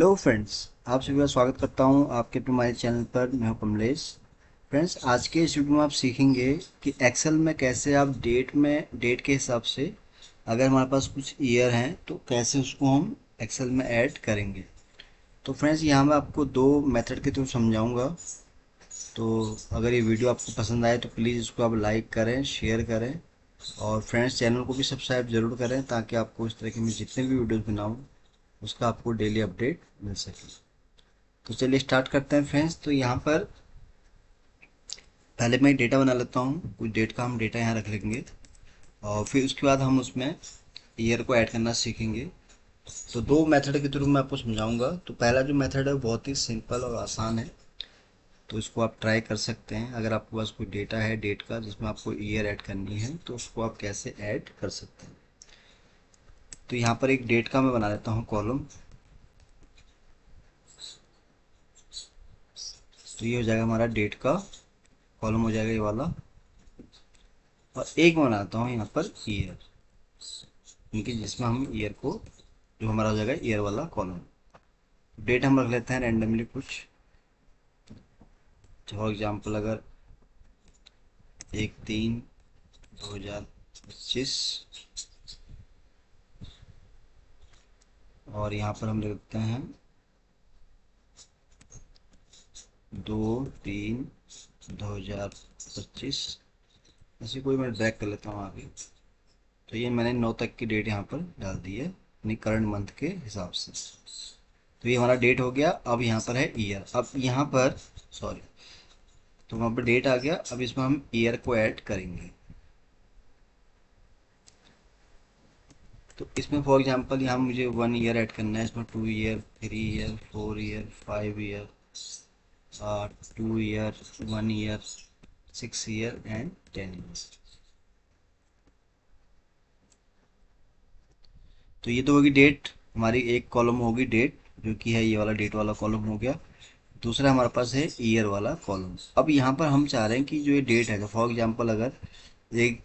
Hello friends, आप सभी का स्वागत करता हूं आपके अपने हमारे चैनल पर। मैं हूं कमलेश। फ्रेंड्स, आज के इस वीडियो में आप सीखेंगे कि एक्सेल में कैसे आप डेट के हिसाब से अगर हमारे पास कुछ ईयर हैं तो कैसे उसको हम एक्सेल में ऐड करेंगे। तो फ्रेंड्स, यहाँ मैं आपको दो मेथड के थ्रू समझाऊंगा। तो अगर ये वीडियो आपको पसंद आए तो प्लीज़ इसको आप लाइक करें, शेयर करें और फ्रेंड्स चैनल को भी सब्सक्राइब जरूर करें ताकि आपको इस तरह के मैं जितने भी वीडियोज़ बनाऊँ उसका आपको डेली अपडेट मिल सके। तो चलिए स्टार्ट करते हैं फ्रेंड्स। तो यहाँ पर पहले मैं डेटा बना लेता हूँ, कुछ डेट का हम डेटा यहाँ रख लेंगे और फिर उसके बाद हम उसमें ईयर को ऐड करना सीखेंगे। तो दो मेथड के थ्रू मैं आपको समझाऊंगा। तो पहला जो मेथड है वो बहुत ही सिंपल और आसान है, तो इसको आप ट्राई कर सकते हैं। अगर आपके पास कोई डेटा है डेट का जिसमें आपको ईयर ऐड करनी है तो उसको आप कैसे ऐड कर सकते हैं। तो यहाँ पर एक डेट का मैं बना लेता हूँ कॉलम। तो ये हो जाएगा हमारा डेट का कॉलम, हो जाएगा ये वाला। और एक बनाता हूँ यहाँ पर ईयर, क्योंकि जिसमें हम ईयर को, जो हमारा हो जाएगा ईयर वाला कॉलम। डेट हम रख लेते हैं रैंडमली कुछ। फॉर एग्जांपल अगर 1/3/2025 और यहाँ पर हम लिखते हैं 2/3/2025। ऐसे कोई मैं ड्रैग कर लेता हूँ आगे। तो ये मैंने 9 तक की डेट यहाँ पर डाल दी है अपनी करंट मंथ के हिसाब से। तो ये हमारा डेट हो गया। अब यहाँ पर है ईयर। अब यहाँ पर सॉरी, तो वहाँ पर डेट आ गया। अब इसमें हम ईयर को ऐड करेंगे। तो इसमें फॉर एग्जांपल यहाँ मुझे 1 ईयर ऐड करना है, इसमें 2 year, 3 year, 4 year, 5 year, 2 year, 1 year, 6 year and 10 year. तो ये तो होगी डेट, हमारी एक कॉलम होगी डेट, जो कि है ये वाला डेट वाला कॉलम हो गया। दूसरा हमारे पास है ईयर वाला कॉलम। अब यहाँ पर हम चाह रहे हैं कि जो ये डेट है, फॉर एग्जांपल अगर 1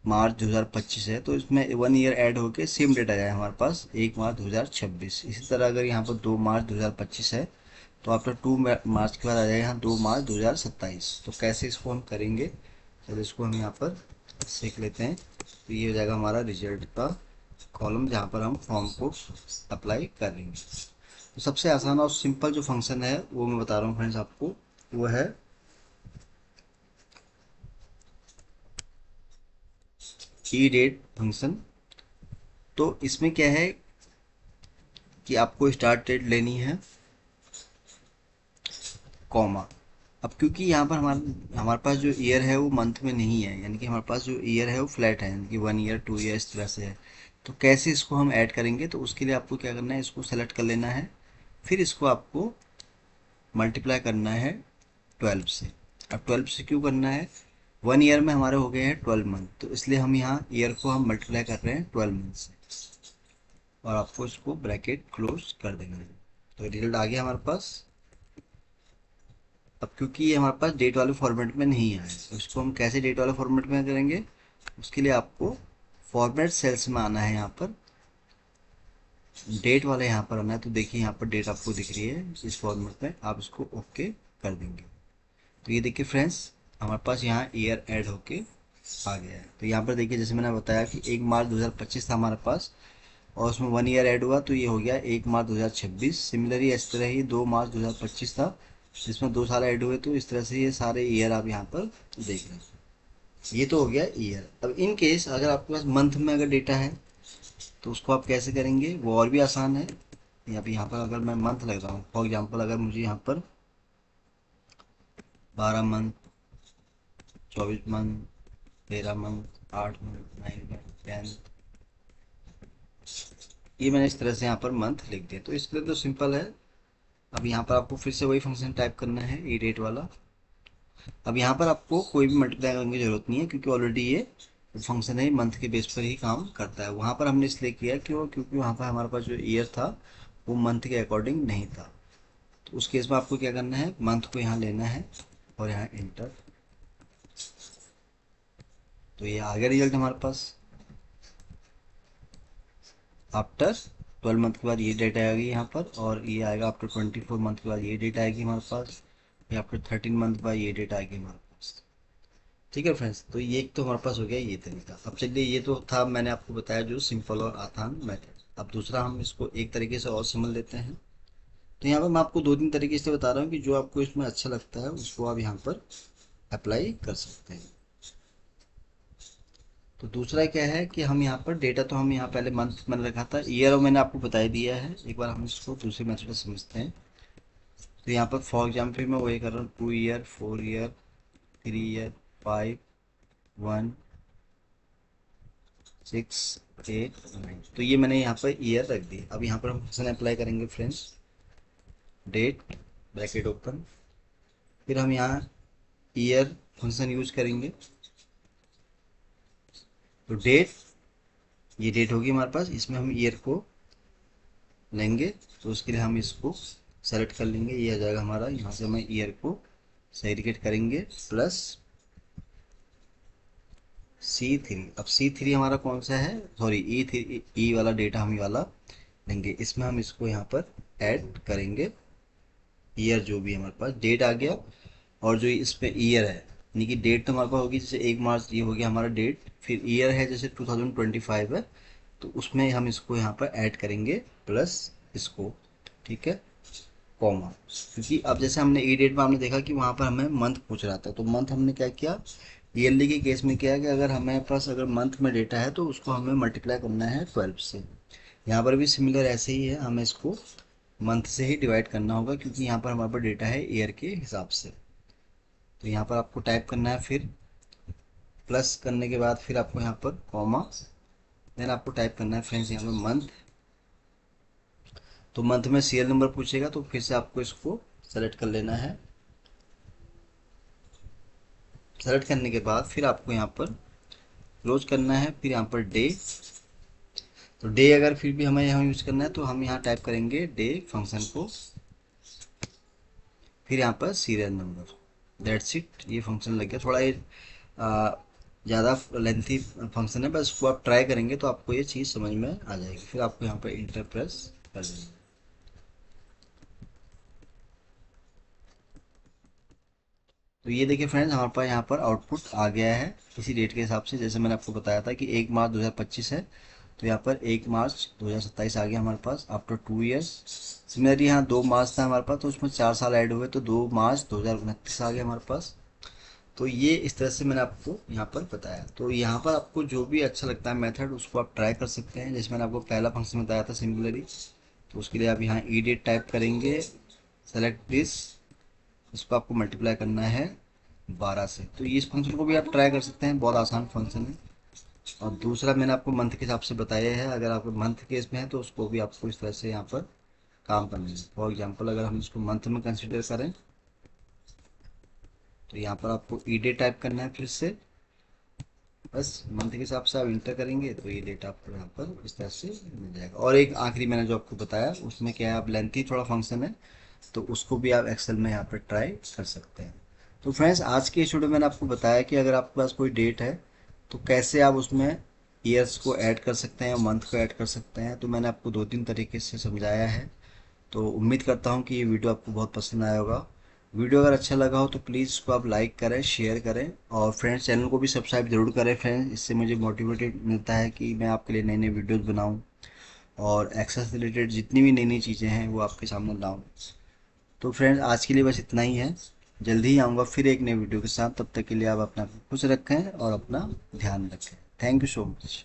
मार्च 2025 है तो इसमें 1 ईयर ऐड होके सेम डेट आ जाए हमारे पास 1 मार्च 2026। इसी तरह अगर यहाँ पर 2 मार्च 2025 है तो आफ्टर 2 मार्च के बाद आ जाए यहाँ 2 मार्च 2027। तो कैसे इसको हम करेंगे, चलो इसको हम यहाँ पर सीख लेते हैं। तो ये हो जाएगा हमारा रिजल्ट का कॉलम जहाँ पर हम फॉर्म को अप्लाई करेंगे। तो सबसे आसान और सिंपल जो फंक्शन है वो मैं बता रहा हूँ फ्रेंड्स आपको, वो है ई डेट फंक्शन। तो इसमें क्या है कि आपको स्टार्ट डेट लेनी है, कॉमा। अब क्योंकि यहाँ पर हमारे हमारे पास जो ईयर है वो मंथ में नहीं है, यानी कि हमारे पास जो ईयर है वो फ्लैट है, यानी कि 1 ईयर 2 ईयर इस तरह से है। तो कैसे इसको हम ऐड करेंगे, तो उसके लिए आपको क्या करना है, इसको सेलेक्ट कर लेना है। फिर इसको आपको मल्टीप्लाई करना है 12 से। अब 12 से क्यों करना है, 1 ईयर में हमारे हो गए हैं 12 मंथ, तो इसलिए हम यहाँ ईयर को हम मल्टीप्लाई कर रहे हैं 12 मंथ से। और आपको इसको ब्रैकेट क्लोज कर देना है। तो रिजल्ट आ गया हमारे पास। अब क्योंकि ये हमारे पास डेट वाले फॉर्मेट में नहीं आया है, तो इसको हम कैसे डेट वाले फॉर्मेट में करेंगे, उसके लिए आपको फॉर्मेट सेल्स में आना है। यहाँ पर डेट वाले यहाँ पर आना है। तो देखिए यहाँ पर डेट आपको दिख रही है इस फॉर्मेट में, आप इसको ओके कर देंगे। तो ये देखिए फ्रेंड्स, हमारे पास यहाँ ईयर ऐड होके आ गया है। तो यहाँ पर देखिए जैसे मैंने बताया कि 1 मार्च 2025 था हमारे पास और उसमें 1 ईयर ऐड हुआ, तो ये हो गया 1 मार्च 2026। सिमिलरली इस तरह ही 2 मार्च 2025 था जिसमें 2 साल ऐड हुए, तो इस तरह से ये सारे ईयर आप यहाँ पर देख रहे हैं। ये तो हो गया ईयर। अब इन केस अगर आपके पास मंथ में अगर डेटा है तो उसको आप कैसे करेंगे, वो और भी आसान है। या फिर यहाँ पर अगर मैं मंथ लग रहा हूँ, फॉर एग्जाम्पल अगर मुझे यहाँ पर 12 month, 24 month, 13 month, 8 month, 9 month, 10, ये मैंने इस तरह से यहाँ पर मंथ लिख दिया। तो इसके लिए तो सिंपल है। अब यहाँ पर आपको फिर से वही फंक्शन टाइप करना है, ई डेट वाला। अब यहाँ पर आपको कोई भी मल्टीप्लाई करने की जरूरत नहीं है, क्योंकि ऑलरेडी ये फंक्शन है मंथ के बेस पर ही काम करता है। वहाँ पर हमने इसलिए किया क्यों, क्योंकि वहाँ पर हमारे पास जो ईयर था वो मंथ के अकॉर्डिंग नहीं था। तो उस केस में आपको क्या करना है, मंथ को यहाँ लेना है और यहाँ इंटर। तो ये आ गया रिजल्ट हमारे पास आफ्टर 12 मंथ के बाद ये डेट आएगी यहाँ पर, और ये आएगा आफ्टर 24 मंथ के बाद ये डेट आएगी हमारे पास, या आफ्टर 13 मंथ बाद ये डेट आएगी हमारे पास। ठीक है फ्रेंड्स, तो ये एक तो हमारे पास हो गया ये तरीका। अब चलिए, ये तो था मैंने आपको बताया जो सिंपल और आसान मेथड। अब दूसरा हम इसको एक तरीके से और समझ लेते हैं। तो यहाँ पर मैं आपको दो तीन तरीके से बता रहा हूँ कि जो आपको इसमें अच्छा लगता है उसको आप यहाँ पर अप्लाई कर सकते हैं। तो दूसरा क्या है कि हम यहाँ पर डेटा, तो हम यहाँ पहले मंथ मैंने रखा था, ईयर और मैंने आपको बता दिया है। एक बार हम इसको दूसरे मेथड से समझते हैं। तो यहाँ पर फॉर एग्जाम्पल मैं वही कर रहा हूँ, 2 ईयर, 4 ईयर, 3 ईयर, 5, 1, 6, 8, 9। तो ये मैंने यहाँ पर ईयर रख दी। अब यहाँ पर हम फंक्शन अप्लाई करेंगे फ्रेंड्स, डेट ब्रैकेट ओपन, फिर हम यहाँ ईयर फंक्शन यूज करेंगे। तो डेट, ये डेट होगी हमारे पास, इसमें हम ईयर को लेंगे। तो उसके लिए हम इसको सेलेक्ट कर लेंगे, ये आ जाएगा हमारा। यहाँ से हमें ईयर को सेग्रीगेट करेंगे, प्लस C3। अब C3 हमारा कौन सा है, सॉरी E3, ई वाला डेटा हम ये वाला लेंगे। इसमें हम इसको यहाँ पर ऐड करेंगे ईयर, जो भी हमारे पास डेट आ गया, और जो इस पे ईयर है, यानी कि डेट तो हमारे पास होगी जैसे 1 मार्च, ये हो गया हमारा डेट। फिर ईयर है जैसे 2025 है, तो उसमें हम इसको यहाँ पर ऐड करेंगे प्लस इसको, ठीक है, कॉमा। क्योंकि अब जैसे हमने ई डेट में हमने देखा कि वहाँ पर हमें मंथ पूछ रहा था, तो मंथ हमने क्या किया, ईयरली के केस में क्या है कि अगर हमारे पास अगर मंथ में डेटा है तो उसको हमें मल्टीप्लाई करना है 12 से। यहाँ पर भी सिमिलर ऐसे ही है, हमें इसको मंथ से ही डिवाइड करना होगा, क्योंकि यहाँ पर हमारे पास डेटा है ईयर के हिसाब से। तो यहाँ पर आपको टाइप करना है, फिर प्लस करने के बाद फिर आपको यहाँ पर कॉमा, देन आपको टाइप करना है फ्रेंड्स यहाँ पर मंथ। तो मंथ में सीरियल नंबर पूछेगा, तो फिर से आपको इसको सेलेक्ट कर लेना है। सेलेक्ट करने के बाद फिर आपको यहाँ पर क्लोज करना है, फिर यहाँ पर डे। तो डे अगर फिर भी हमें यहाँ यूज करना है तो हम यहाँ टाइप करेंगे डे फंक्शन को, फिर यहाँ पर सीरियल नंबर, दैट्स इट। ये फंक्शन लग गया। थोड़ा ये ज़्यादा लेंथी फंक्शन है, बस इसको आप ट्राई करेंगे तो आपको ये चीज़ समझ में आ जाएगी। फिर आपको यहाँ पर इंटर प्रेस कर देंगे। तो ये देखिए फ्रेंड्स, हमारे पास यहाँ पर आउटपुट आ गया है इसी डेट के हिसाब से, जैसे मैंने आपको बताया था कि 1 मार्च 2025 है, तो यहाँ पर 1 मार्च 2027 आ गया हमारे पास आफ्टर 2 ईयर्स। सिमिलरली यहाँ 2 मार्च था हमारे पास, तो उसमें 4 साल ऐड हुए, तो 2 मार्च 2029 आ गया हमारे पास। तो ये इस तरह से मैंने आपको यहाँ पर बताया। तो यहाँ पर आपको जो भी अच्छा लगता है मेथड, उसको आप ट्राई कर सकते हैं। जैसे मैंने आपको पहला फंक्शन बताया था सिमिलरली, तो उसके लिए आप यहाँ ई डेट टाइप करेंगे, सेलेक्ट दिस, इसको आपको मल्टीप्लाई करना है 12 से। तो ये इस फंक्शन को भी आप ट्राई कर सकते हैं, बहुत आसान फंक्शन है। और दूसरा मैंने आपको मंथ के हिसाब से बताया है, अगर आपको मंथ केस में है तो उसको भी आपको इस तरह से यहाँ पर काम करना है। फॉर एग्जांपल अगर हम इसको मंथ में कंसिडर करें, तो यहाँ पर आपको ई डे टाइप करना है, फिर से बस मंथ के हिसाब से आप इंटर करेंगे तो ये डेटा आपको यहाँ पर इस तरह से मिल जाएगा। और एक आखिरी मैंने जो आपको बताया उसमें क्या है, आप लेंथी थोड़ा फंक्शन है, तो उसको भी आप एक्सेल में यहाँ पर ट्राई कर सकते हैं। तो फ्रेंड्स, आज के इस वीडियो में मैंने आपको बताया कि अगर आपके पास कोई डेट है तो कैसे आप उसमें ईयर्स को ऐड कर सकते हैं, मंथ को ऐड कर सकते हैं। तो मैंने आपको दो तीन तरीके से समझाया है। तो उम्मीद करता हूँ कि ये वीडियो आपको बहुत पसंद आया होगा। वीडियो अगर अच्छा लगा हो तो प्लीज़ इसको आप लाइक करें, शेयर करें, और फ्रेंड्स चैनल को भी सब्सक्राइब जरूर करें फ्रेंड्स। इससे मुझे मोटिवेटेड मिलता है कि मैं आपके लिए नए नए वीडियोज़ बनाऊँ और एक्सेस से रिलेटेड जितनी भी नई नई चीज़ें हैं वो आपके सामने लाऊँ। तो फ्रेंड्स, आज के लिए बस इतना ही है। जल्दी ही आऊँगा फिर एक नए वीडियो के साथ। तब तक के लिए आप अपना खुश रखें और अपना ध्यान रखें। Thank you so much.